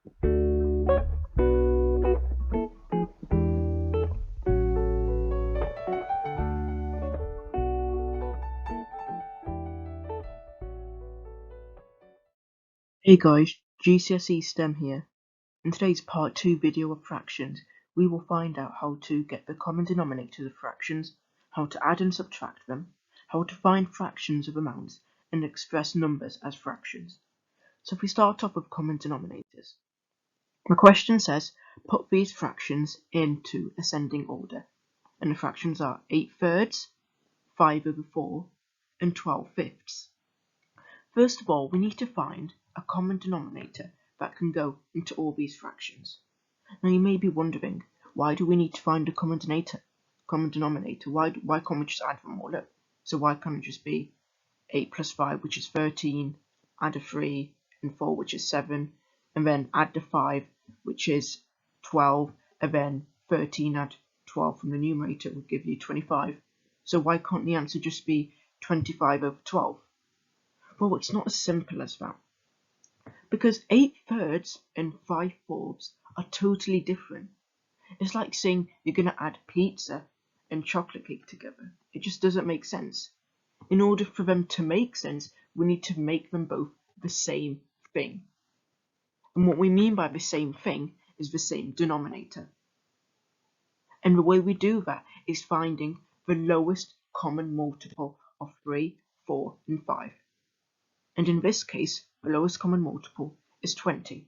Hey guys, GCSE STEM here. In today's part 2 video of fractions, we will find out how to get the common denominators of fractions, how to add and subtract them, how to find fractions of amounts, and express numbers as fractions. So if we start off with common denominators. The question says, put these fractions into ascending order. And the fractions are 8/3, 5/4, and 12/5. First of all, we need to find a common denominator that can go into all these fractions. Now you may be wondering, why do we need to find a common denominator? Why can't we just add them all up? So why can't it just be 8 plus 5, which is 13, add a 3, and 4, which is 7, and then add the 5, which is 12, and then 13 add 12 from the numerator will give you 25. So why can't the answer just be 25/12? Well, it's not as simple as that. Because 8/3 and 5/4 are totally different. It's like saying you're going to add pizza and chocolate cake together. It just doesn't make sense. In order for them to make sense, we need to make them both the same thing. And what we mean by the same thing is the same denominator. And the way we do that is finding the lowest common multiple of 3, 4, and 5. And in this case, the lowest common multiple is 60.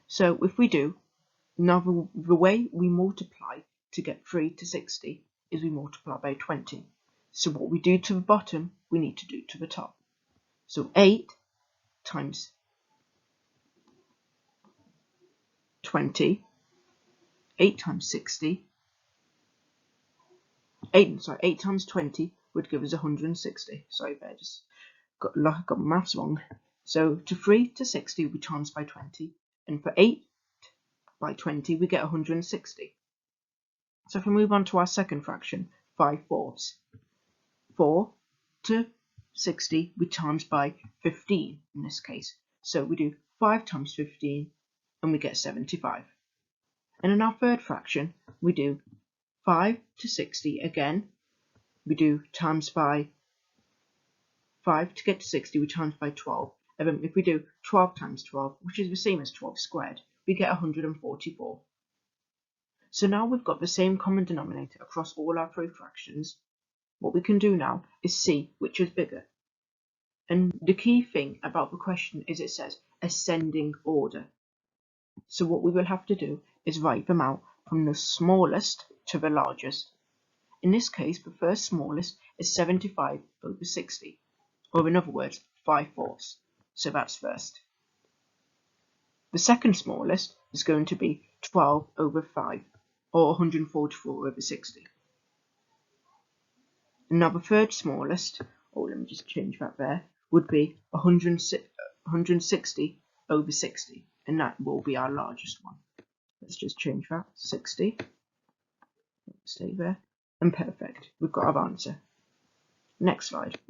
So if we do, now the way we multiply to get 3 to 60 is we multiply by 20. So what we do to the bottom, we need to do to the top. So 8 times 20, 8 times 60, 8 times 20 would give us 160. Sorry, I just got maths wrong. So to 3 to 60 we times by 20, and for 8 by 20 we get 160. So if we move on to our second fraction, 5/4. 4 to 60 we times by 15 in this case. So we do 5 times 15 and we get 75. And in our third fraction we do 5 to 60 again. We do times by 5 to get to 60, we times by 12. And then if we do 12 times 12, which is the same as 12 squared, we get 144. So now we've got the same common denominator across all our three fractions. What we can do now is see which is bigger. And the key thing about the question is it says ascending order. So what we will have to do is write them out from the smallest to the largest. In this case, the first smallest is 75/60, or in other words, 5/4. So that's first. The second smallest is going to be 12/5, or 144/60. And now the third smallest, let me just change that there, would be 160/60, and that will be our largest one. Let's just change that, 60, stay there. And perfect, we've got our answer. Next slide.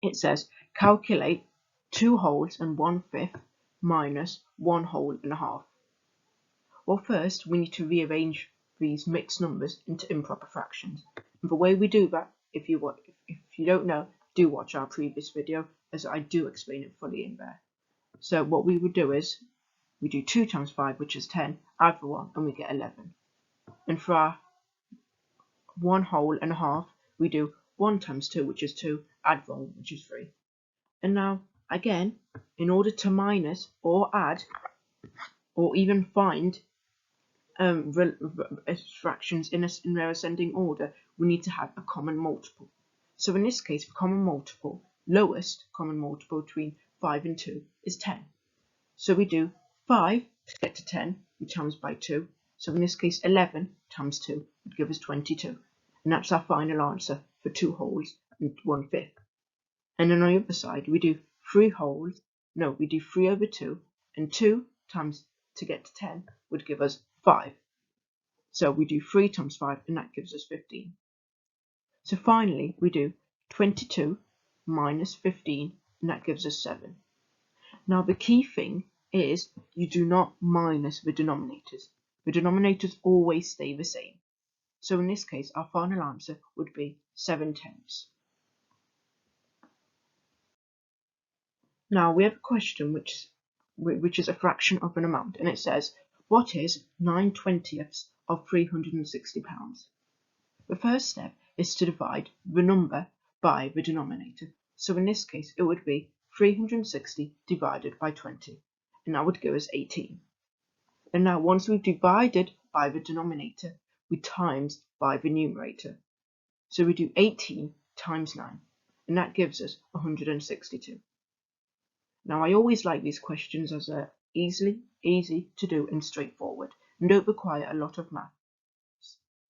It says calculate 2 wholes and 1/5 minus 1 whole and a half. Well, first we need to rearrange these mixed numbers into improper fractions. And the way we do that, if you don't know, do watch our previous video, as I do explain it fully in there. So what we would do is we do 2 times 5, which is 10, add the 1, and we get 11. And for our 1 whole and a half, we do 1 times 2, which is 2, add 1, which is 3. And now, again, in order to minus or add or even find fractions in their ascending order, we need to have a common multiple. So in this case, the common multiple, lowest common multiple between 5 and 2 is 10. So we do 5 to get to 10, we times by 2. So in this case, 11 times 2 would give us 22. And that's our final answer for 2 wholes and 1/5. And then on the other side, we do 3 wholes. No, we do 3/2, and 2 times to get to 10 would give us 5. So we do 3 times 5, and that gives us 15. So finally, we do 22 minus 15, and that gives us 7. Now the key thing is you do not minus the denominators. The denominators always stay the same. So in this case, our final answer would be 7/10. Now we have a question which is a fraction of an amount, and it says, what is 9/20 of £360? The first step is to divide the number by the denominator. So in this case, it would be 360 divided by 20, and that would give us 18. And now once we've divided by the denominator, we times by the numerator. So we do 18 times 9, and that gives us 162. Now I always like these questions as they're easy to do and straightforward, and don't require a lot of math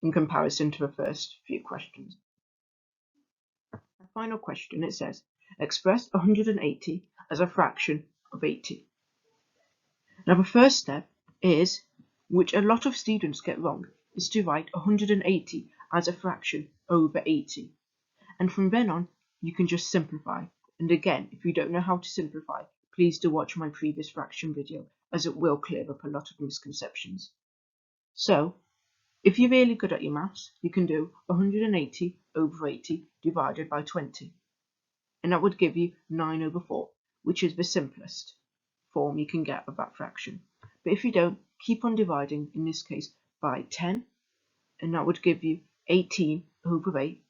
in comparison to the first few questions. The final question, it says, express 180 as a fraction of 80. Now the first step is, which a lot of students get wrong, is to write 180 as a fraction over 80. And from then on, you can just simplify. And again, if you don't know how to simplify, please do watch my previous fraction video, as it will clear up a lot of misconceptions. So, if you're really good at your maths, you can do 180 over 80 divided by 20. And that would give you 9/4, which is the simplest form you can get of that fraction. But if you don't, keep on dividing, in this case, by 10, and that would give you 18/8,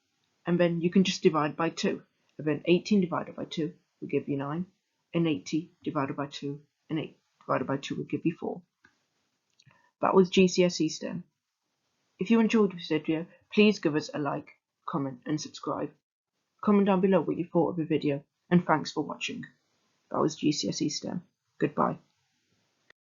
and then you can just divide by 2. And then 18 divided by 2 will give you 9, and 80 divided by 2, and 8 divided by 2 will give you 4. That was GCSE STEM. If you enjoyed this video, please give us a like, comment and subscribe. Comment down below what you thought of the video, and thanks for watching. That was GCSE STEM. Goodbye.